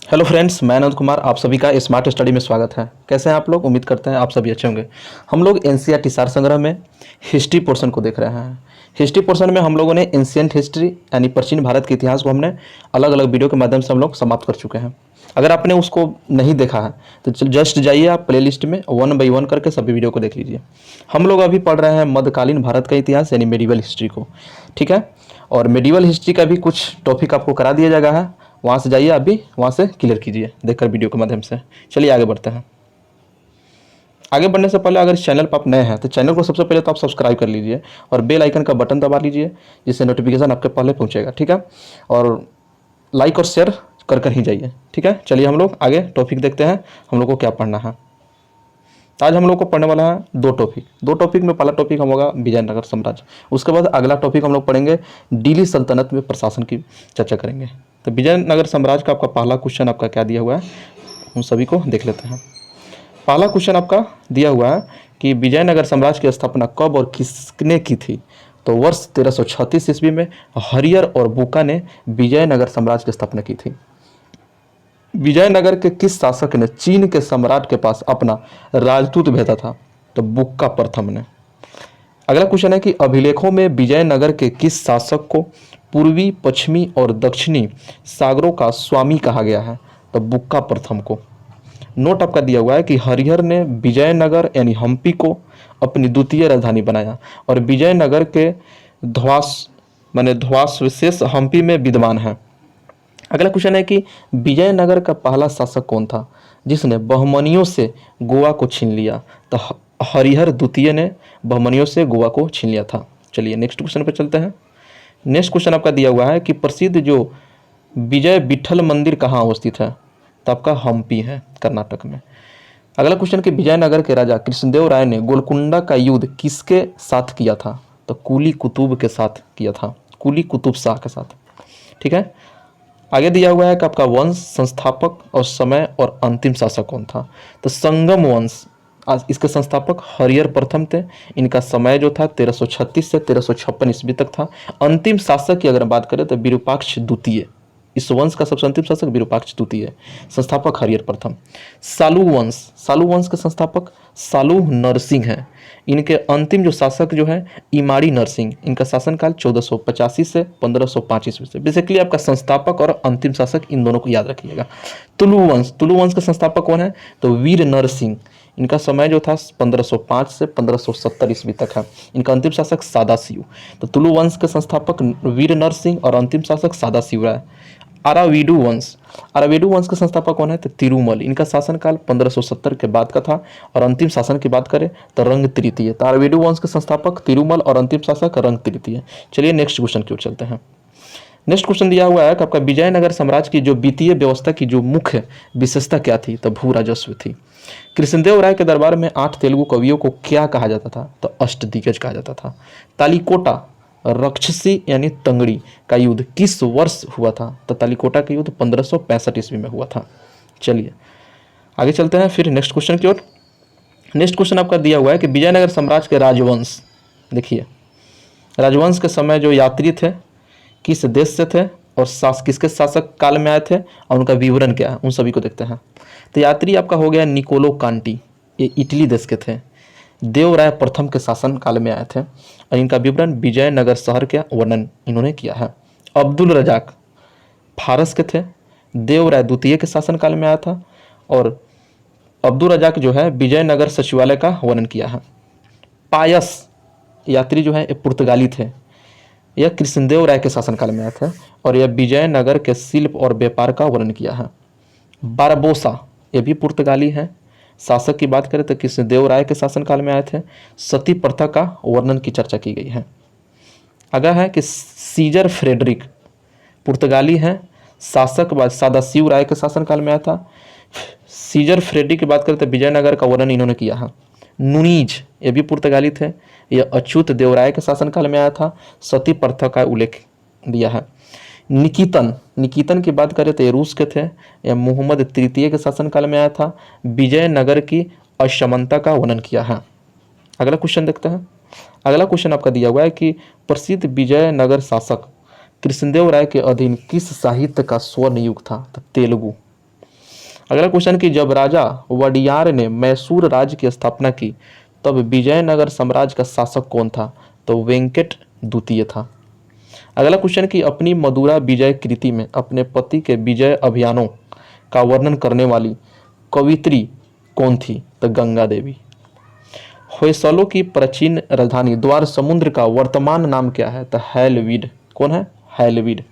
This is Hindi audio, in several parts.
हेलो फ्रेंड्स, मैं अनंत कुमार आप सभी का स्मार्ट स्टडी में स्वागत है। कैसे हैं आप लोग? उम्मीद करते हैं आप सभी अच्छे होंगे। हम लोग एनसीईआरटी सार संग्रह में हिस्ट्री पोर्शन को देख रहे हैं। हिस्ट्री पोर्शन में हम लोगों ने एंशिएंट हिस्ट्री यानी प्राचीन भारत के इतिहास को हमने अलग अलग वीडियो के माध्यम से हम लोग समाप्त कर चुके हैं। अगर आपने उसको नहीं देखा है तो जस्ट जाइए आप प्लेलिस्ट में 1 बाई 1 करके सभी वीडियो को देख लीजिए। हम लोग अभी पढ़ रहे हैं मध्यकालीन भारत का इतिहास यानी मेडिवल हिस्ट्री को, ठीक है। और मेडिवल हिस्ट्री का भी कुछ टॉपिक आपको करा दिया जाएगा है, वहाँ से जाइए, आप भी वहाँ से क्लियर कीजिए देखकर वीडियो के माध्यम से। चलिए आगे बढ़ते हैं। आगे बढ़ने से पहले अगर इस चैनल पर आप नए हैं तो चैनल को सबसे पहले तो आप सब्सक्राइब कर लीजिए और बेल आइकन का बटन दबा लीजिए, जिससे नोटिफिकेशन आपके पहले पहुंचेगा, ठीक है। और लाइक और शेयर कर ही जाइए, ठीक है। चलिए हम लोग आगे टॉपिक देखते हैं, हम लोग को क्या पढ़ना है। आज हम लोग को पढ़ने वाला है दो टॉपिक में पहला टॉपिक हम होगा विजयनगर साम्राज्य। उसके बाद अगला टॉपिक हम लोग पढ़ेंगे दिल्ली सल्तनत में प्रशासन की चर्चा करेंगे। तो विजयनगर साम्राज्य का आपका पहला क्वेश्चन आपका क्या दिया हुआ है, हम सभी को देख लेते हैं। पहला क्वेश्चन आपका दिया हुआ है कि विजयनगर साम्राज्य की स्थापना कब और किसने की थी। तो वर्ष 1336 ईस्वी में हरियर और बुका ने विजयनगर साम्राज्य की स्थापना की थी। विजयनगर के किस शासक ने चीन के सम्राट के पास अपना राजदूत भेजा था। तो बुक्का प्रथम ने। अगला क्वेश्चन है कि अभिलेखों में विजयनगर के किस शासक को पूर्वी, पश्चिमी और दक्षिणी सागरों का स्वामी कहा गया है। तो बुक्का प्रथम को। नोट आपका दिया हुआ है कि हरिहर ने विजयनगर यानी हम्पी को अपनी द्वितीय राजधानी बनाया और विजयनगर के ध्वास विशेष हम्पी में विद्यमान है। अगला क्वेश्चन है कि विजयनगर का पहला शासक कौन था जिसने बहमनियों से गोवा को छीन लिया। तो हरिहर द्वितीय ने बहमनियों से गोवा को छीन लिया था। चलिए नेक्स्ट क्वेश्चन पर चलते हैं। नेक्स्ट क्वेश्चन आपका दिया हुआ है कि प्रसिद्ध जो विजय विठल मंदिर कहाँ अवस्थित है। तो आपका हम्पी है, कर्नाटक में। अगला क्वेश्चन कि विजयनगर के राजा कृष्णदेव राय ने गोलकुंडा का युद्ध किसके साथ किया था। तो कुली कुतुब के साथ किया था, कुली कुतुब शाह के साथ, ठीक है। आगे दिया हुआ है कि आपका वंश, संस्थापक और समय और अंतिम शासक कौन था। तो संगम वंश, आज इसके संस्थापक हरिहर प्रथम थे। इनका समय जो था 1336 से 1356 ईस्वी तक था। अंतिम शासक की अगर बात करें तो विरूपाक्ष द्वितीय, इस वंश का सबसे अंतिम शासक विरूपाक्ष द्वितीय, संस्थापक हरिहर प्रथम। सालू वंश के संस्थापक सालू नरसिंह हैं। इनके अंतिम जो शासक जो है इमाड़ी नरसिंह, इनका शासनकाल 1485 से 1505 ईस्वी से। बेसिकली आपका संस्थापक और अंतिम शासक इन दोनों को याद रखिएगा। तुलु वंश के संस्थापक कौन है। तो वीर नरसिंह, इनका समय जो था 1505 से 1570 ईस्वी तक है। इनका अंतिम शासक सादाशिव। तो तुलु वंश के संस्थापक वीर नरसिंह और अंतिम शासक सादाशिव राय। अराविडु वंश के संस्थापक कौन है। तो तिरुमल, इनका शासनकाल 1570 के बाद का था और अंतिम शासन की बात करें तो रंग तृतीय। तो अराविडु वंश के संस्थापक तिरुमल और अंतिम शासक रंग तृतीय। चलिए नेक्स्ट क्वेश्चन की ओर चलते हैं। नेक्स्ट क्वेश्चन दिया हुआ है कि आपका विजयनगर साम्राज्य की जो वित्तीय व्यवस्था की जो मुख्य विशेषता क्या थी। तो भू राजस्व थी। कृष्णदेव राय के दरबार में 8 तेलुगु कवियों को क्या कहा जाता था। तो अष्टदिग्गज कहा जाता था। तालिकोटा राक्षसी यानी तंगड़ी का युद्ध किस वर्ष हुआ था। तो तालिकोटा का युद्ध 1565 ईस्वी में हुआ था। चलिए आगे चलते हैं फिर नेक्स्ट क्वेश्चन की ओर। नेक्स्ट क्वेश्चन आपका दिया हुआ है कि विजयनगर साम्राज्य के राजवंश, देखिए राजवंश के समय जो यात्री थे किस देश से थे और किसके शासक काल में आए थे और उनका विवरण क्या है, उन सभी को देखते हैं। तो यात्री आपका हो गया निकोलो कांटी, ये इटली देश के थे। देवराय प्रथम के शासन काल में आए थे और इनका विवरण विजयनगर शहर का वर्णन इन्होंने किया है। अब्दुल रजाक फारस के थे। देवराय द्वितीय के शासन काल में आया था और अब्दुल रजाक जो है विजयनगर सचिवालय का वर्णन किया है। पायस यात्री जो है ये पुर्तगाली थे। यह कृष्णदेव राय के शासनकाल में आए थे और यह विजयनगर के शिल्प और व्यापार का वर्णन किया है। बारबोसा ये भी पुर्तगाली हैं। शासक की बात करें तो कृष्णदेव राय के शासनकाल में आए थे। सती प्रथा का वर्णन की चर्चा की गई है। अगला है कि सीजर फ्रेडरिक पुर्तगाली हैं। शासक सदाशिव राय के शासनकाल में आया था। सीजर फ्रेडरिक की बात करें तो विजयनगर का वर्णन इन्होंने किया है। नुनीज ये भी पुर्तगाली थे। यह अच्युत देवराय के शासनकाल में आया था। सती प्रथा का उल्लेख दिया है। निकितन की बात करें तो ये रूस के थे। यह मोहम्मद तृतीय के शासनकाल में आया था। विजयनगर की असमानता का वर्णन किया है। अगला क्वेश्चन देखते हैं। अगला क्वेश्चन आपका दिया हुआ है कि प्रसिद्ध विजयनगर शासक कृष्णदेव राय के अधीन किस साहित्य का स्वर्ण युग था। तो तेलुगु। अगला क्वेश्चन कि जब राजा वडियार ने मैसूर राज्य की स्थापना की तब विजयनगर साम्राज्य का शासक कौन था? तो वेंकट द्वितीय था। अगला क्वेश्चन कि अपनी मदुरा विजय कृति में अपने पति के विजय अभियानों का वर्णन करने वाली कवित्री कौन थी? तो गंगा देवी। होयसलों की प्राचीन राजधानी द्वार समुद्र का वर्तमान नाम क्या है? तो हैलवीड। कौन है? हैलवीड।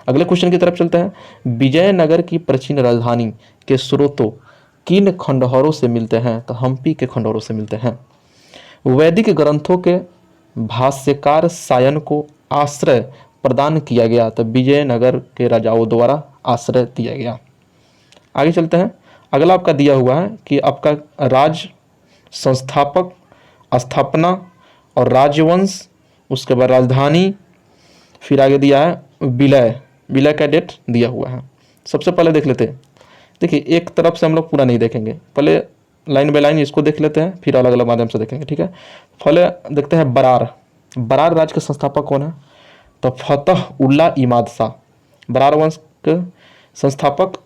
अगले क्वेश्चन की तरफ चलते हैं। विजयनगर की प्राचीन राजधानी के स्रोतों किन खंडहरों से मिलते हैं? तो हम्पी के खंडहरों से मिलते हैं। वैदिक ग्रंथों के भाष्यकार सायन को आश्रय प्रदान किया गया तो विजयनगर के राजाओं द्वारा आश्रय दिया गया। आगे चलते हैं। अगला आपका दिया हुआ है कि आपका राज संस्थापक, स्थापना और राजवंश, उसके बाद राजधानी, फिर आगे दिया है विलय। विलय का डेट दिया हुआ है। सबसे पहले देख लेते हैं। देखिए एक तरफ से हम लोग पूरा नहीं देखेंगे, पहले लाइन बाय लाइन इसको देख लेते हैं, फिर अलग अलग माध्यम से देखेंगे। ठीक है, पहले देखते हैं बरार। बरार राज्य के संस्थापक कौन है? तो फतह उल्ला इमाद शाह। बरार वंश के संस्थापक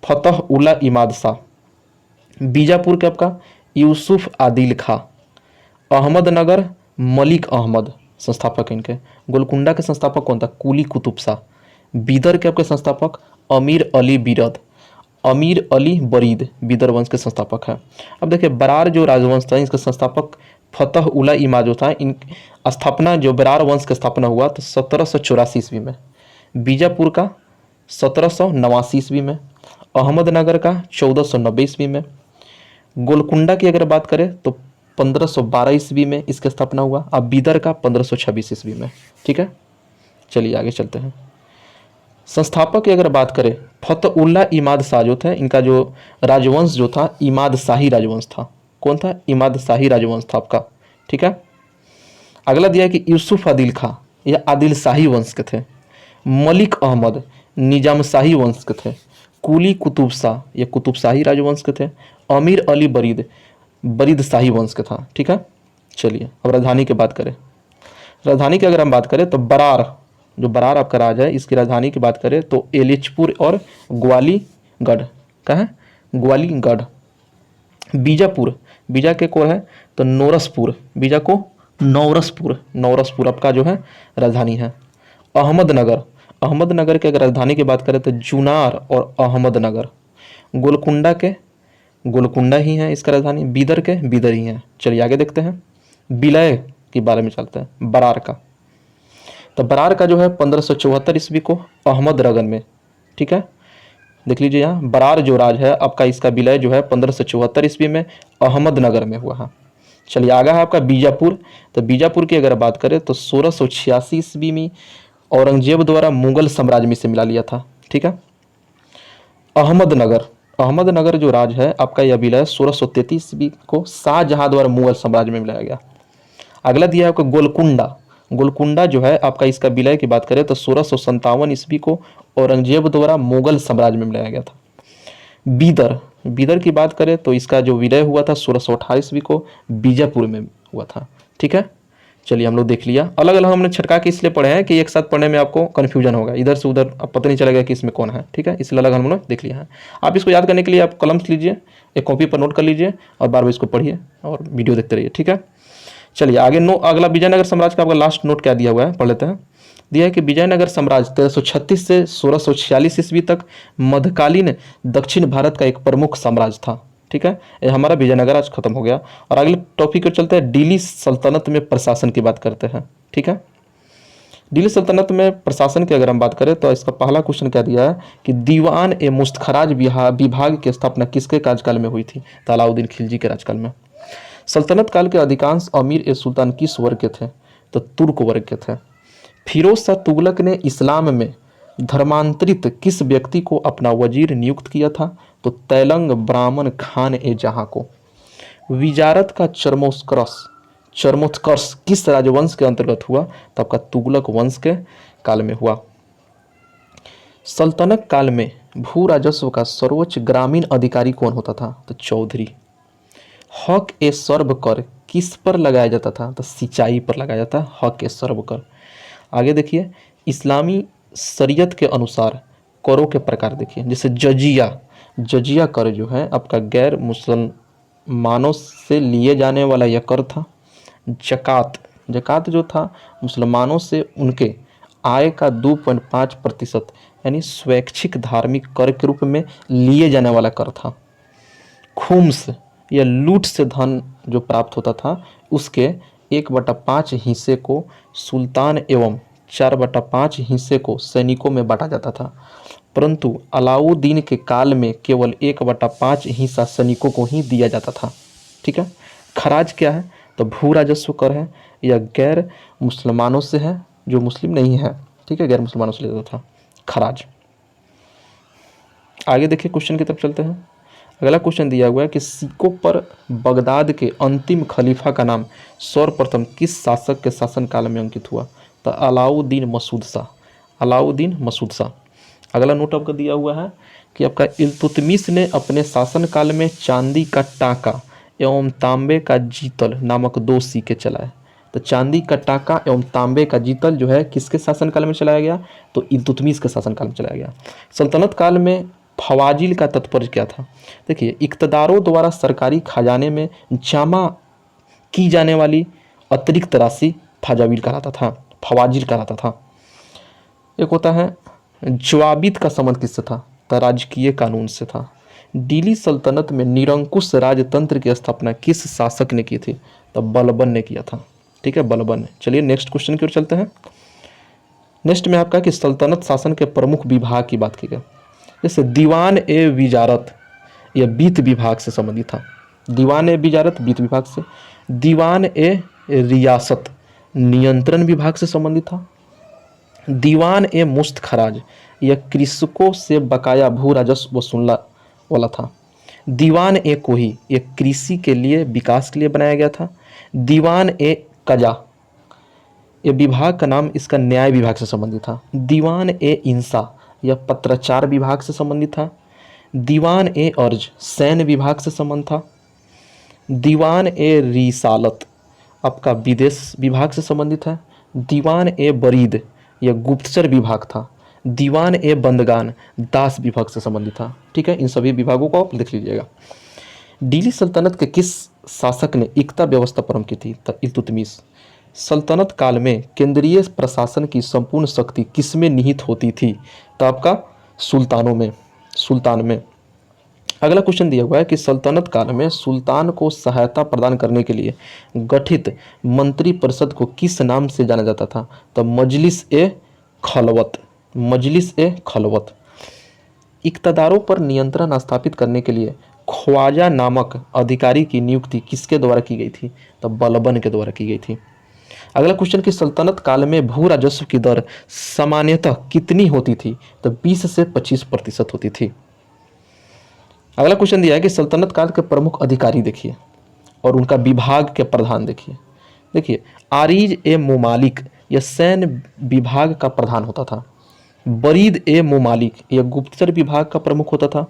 फतह उल्ला इमाद शाह। बीजापुर के आपका यूसुफ आदिल खां। अहमदनगर मलिक अहमद संस्थापक इनके। गोलकुंडा के संस्थापक कौन था? कुली कुतुब शाह। बीदर के आपके संस्थापक अमीर अली बिरद, अमीर अली बरीद बीदर वंश के संस्थापक है। अब देखिए बरार जो राजवंश था इसका संस्थापक फतह उला इमाद जो था, इन स्थापना जो बरार वंश का स्थापना हुआ तो 1784 ईस्वी में। बीजापुर का 1789 ईस्वी में। अहमदनगर का 1490 ईस्वी में। गोलकुंडा की अगर बात करें तो 1512 ईस्वी में इसकी स्थापना हुआ। अब बीदर का 1526 ईस्वी में। ठीक है, चलिए आगे चलते हैं। संस्थापक की अगर बात करें फतउल्ला इमाद शाह जो थे, इनका जो राजवंश जो था इमाद शाही राजवंश था। कौन था? इमाद शाही राजवंश था आपका। ठीक है, अगला दिया है कि यूसुफ आदिल खां, यह आदिल शाही वंश के थे। मलिक अहमद निजाम शाही वंश के थे। कुली कुतुब शाह, ये कुतुब शाही राजवंश के थे। अमीर अली बरीद बरीद शाही वंश का था। ठीक है, चलिए अब राजधानी की बात करें। राजधानी की अगर हम बात करें तो बरार, जो बरार आपका राज है, इसकी राजधानी की बात करें तो एलिचपुर और ग्वालीगढ़ का है, ग्वालीगढ़। बीजापुर, बीजा के को है तो नौरसपुर, बीजा को नौरसपुर, नौरसपुर आपका जो है राजधानी है। अहमदनगर, अहमदनगर के अगर राजधानी की बात करें तो जूनार और अहमदनगर। गोलकुंडा के गोलकुंडा ही है इसका राजधानी। बीदर के बीदर ही है। चलिए आगे देखते हैं। विलय के बारे में चलते हैं। बरार का, तो बरार का जो है 1574 ईस्वी को अहमदनगर में। ठीक है, देख लीजिए यहाँ बरार जो राज है आपका, इसका विलय जो है 1574 ईस्वी में अहमदनगर में हुआ है। चलिए आगे है आपका बीजापुर। तो बीजापुर की अगर बात करें तो 1686 ईस्वी में औरंगजेब द्वारा मुगल साम्राज्य में से मिला लिया था। ठीक है, अहमदनगर, अहमदनगर जो राज है आपका यह विलय 1633 ईस्वी को शाहजहां द्वारा मुगल साम्राज्य में मिलाया गया। अगला दिया है आपको गोलकुंडा। गोलकुंडा जो है आपका, इसका विलय की बात करें तो 1657 ईस्वी को औरंगजेब द्वारा मुगल साम्राज्य में मिलाया गया था। बीदर, बीदर की बात करें तो इसका जो विलय हुआ था 1628 ईस्वी को बीजापुर में हुआ था। ठीक है, चलिए हम लोग देख लिया। अलग अलग हमने छटका के इसलिए पढ़े हैं कि एक साथ पढ़ने में आपको कन्फ्यूजन होगा, इधर से उधर अब पता नहीं चलेगा कि इसमें कौन है। ठीक है, इसलिए अलग हम लोग देख लिया है। आप इसको याद करने के लिए आप कलम लीजिए, एक कॉपी पर नोट कर लीजिए और बार बार इसको पढ़िए और वीडियो देखते रहिए। ठीक है, चलिए आगे अगला विजयनगर साम्राज्य का आपका लास्ट नोट क्या दिया हुआ है पढ़ लेते हैं। दिया है कि विजयनगर साम्राज्य 1336 से 1646 ईस्वी तक मध्यकालीन दक्षिण भारत का एक प्रमुख साम्राज्य था। ठीक है, ये हमारा विजयनगर आज खत्म हो गया। और अगले टॉपिक को चलते हैं, दिल्ली सल्तनत में प्रशासन की बात करते हैं। ठीक है, दिल्ली सल्तनत में प्रशासन की अगर हम बात करें तो इसका पहला क्वेश्चन क्या दिया है कि दीवान ए मुस्तखराज विभाग की स्थापना किसके कार्यकाल में हुई थी? तो अलाउद्दीन खिलजी के राज्यकाल में। सल्तनत काल के अधिकांश अमीर ए सुल्तान किस वर्ग के थे? तो तुर्क वर्ग के थे। फिरोज शाह तुगलक ने इस्लाम में धर्मांतरित किस व्यक्ति को अपना वजीर नियुक्त किया था? तो तैलंग ब्राह्मण खान ए जहां को। विजारत का चरमोत्कर्ष किस राजवंश के अंतर्गत हुआ? तो आपका तुगलक वंश के काल में हुआ। सल्तनत काल में भू राजस्व का सर्वोच्च ग्रामीण अधिकारी कौन होता था? तो चौधरी। हक ए सर्व कर किस पर लगाया जाता था? तो सिंचाई पर लगाया जाता हक ए सर्व कर। आगे देखिए, इस्लामी शरीयत के अनुसार करों के प्रकार देखिए, जैसे जजिया, जजिया कर जो है आपका गैर मुसलमानों से लिए जाने वाला यह कर था। जकात, जकात जो था मुसलमानों से उनके आय का 2.5% यानी स्वैच्छिक धार्मिक कर के रूप में लिए जाने वाला कर था। खुम्स या लूट से धन जो प्राप्त होता था उसके 1/5 हिस्से को सुल्तान एवं 4/5 हिस्से को सैनिकों में बांटा जाता था, परंतु अलाउद्दीन के काल में केवल 1/5 हिस्सा सैनिकों को ही दिया जाता था। ठीक है। खराज क्या है? तो भू राजस्व कर है, यह गैर मुसलमानों से है, जो मुस्लिम नहीं है। ठीक है, गैर मुसलमानों से लेता था खराज। आगे देखिए क्वेश्चन की तरफ चलते हैं। अगला क्वेश्चन दिया हुआ है कि सिक्कों पर बगदाद के अंतिम खलीफा का नाम सर्वप्रथम किस शासक के शासनकाल में अंकित हुआ? तो अलाउद्दीन मसूद शाह, अलाउद्दीन मसूद शाह। अगला नोट आपका दिया हुआ है कि आपका इल्तुतमिश ने अपने शासनकाल में चांदी का टाका एवं तांबे का जीतल नामक 2 सिक्के चलाए। तो चांदी का टाका एवं तांबे का जीतल जो है किसके शासनकाल में चलाया गया? तो इल्तुतमिश के शासनकाल में चलाया गया। सल्तनत काल में फवाजिल का तात्पर्य क्या था? देखिए, इक़्तिदारों द्वारा सरकारी खजाने में जमा की जाने वाली अतिरिक्त राशि फजाविल कहलाता था, फवाजिल कहलाता था। एक होता है जवाबित का संबंध किससे था? तो राजकीय कानून से था। दिल्ली सल्तनत में निरंकुश राजतंत्र की स्थापना किस शासक ने की थी? तो बलबन ने किया था। ठीक है, बलबन ने। चलिए नेक्स्ट क्वेश्चन की ओर चलते हैं। नेक्स्ट में आपका कि सल्तनत शासन के प्रमुख विभाग की बात की गई, जैसे दीवान ए विजारत, यह वित्त विभाग से संबंधित था। दीवान ए विजारत वित्त विभाग से। दीवान ए रियासत नियंत्रण विभाग से संबंधित था। दीवान ए मुस्त खराज, यह कृषकों से बकाया भू राजस्व वसूलने वाला था। दीवान ए कोही, यह कृषि के लिए विकास के लिए बनाया गया था। दीवान ए कजा, यह विभाग का नाम इसका न्याय विभाग से संबंधित था। दीवान ए इंसा, यह पत्राचार विभाग से संबंधित था। दीवान ए अर्ज सैन्य विभाग से संबंध था। दीवान ए रिसालत आपका विदेश विभाग से संबंधित है। दीवान ए बरीद यह गुप्तचर विभाग था। दीवान ए बंदगान दास विभाग से संबंधित था। ठीक है, इन सभी विभागों को आप लिख लीजिएगा। दिल्ली सल्तनत के किस शासक ने एकता व्यवस्था प्रारंभ की थी? तो इल्तुतमिश। सल्तनत काल में केंद्रीय प्रशासन की संपूर्ण शक्ति किसमें निहित होती थी? तो आपका सुल्तानों में, सुल्तान में। अगला क्वेश्चन दिया हुआ है कि सल्तनत काल में सुल्तान को सहायता प्रदान करने के लिए गठित मंत्री परिषद को किस नाम से जाना जाता था? तो मजलिस ए खलवत, मजलिस ए खलवत। इक़्तिदारों पर नियंत्रण स्थापित करने के लिए ख्वाजा नामक अधिकारी की नियुक्ति किसके द्वारा की गई थी? तो बलबन के द्वारा की गई थी। अगला क्वेश्चन कि सल्तनत काल में भू राजस्व की दर सामान्यतः कितनी होती थी? तो 20 से 25% होती थी। अगला क्वेश्चन दिया है कि सल्तनत काल के प्रमुख अधिकारी देखिए और उनका विभाग के प्रधान देखिए। देखिए, आरिज ए मुमालिक यह सैन्य विभाग का प्रधान होता था। बरीद ए मुमालिक यह गुप्तचर विभाग का प्रमुख होता था।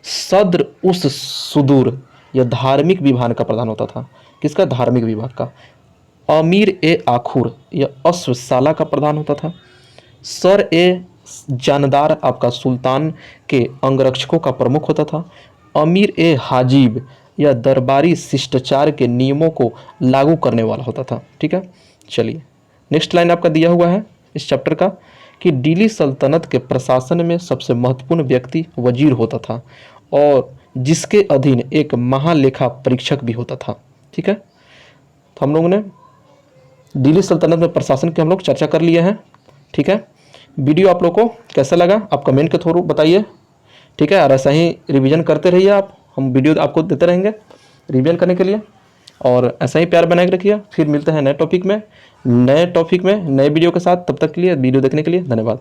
सद्र उस सुदूर यह धार्मिक विभाग का प्रधान होता था। किसका? धार्मिक विभाग का। अमीर ए आखुर यह अश्वशाला का प्रधान होता था। सर ए जानदार आपका सुल्तान के अंगरक्षकों का प्रमुख होता था। अमीर ए हाजिब यह दरबारी शिष्टाचार के नियमों को लागू करने वाला होता था। ठीक है, चलिए नेक्स्ट लाइन आपका दिया हुआ है इस चैप्टर का कि दिल्ली सल्तनत के प्रशासन में सबसे महत्वपूर्ण व्यक्ति वजीर होता था और जिसके अधीन एक महालेखा परीक्षक भी होता था। ठीक है, तो हम लोगों ने दिल्ली सल्तनत में प्रशासन की हम लोग चर्चा कर लिए हैं। ठीक है, वीडियो आप लोग को कैसा लगा आप कमेंट के थ्रू बताइए। ठीक है, और ऐसा ही रिवीजन करते रहिए आप, हम वीडियो आपको देते रहेंगे रिवीजन करने के लिए, और ऐसा ही प्यार बनाए रखिए। फिर मिलते हैं नए टॉपिक में, नए वीडियो के साथ। तब तक के लिए वीडियो देखने के लिए धन्यवाद।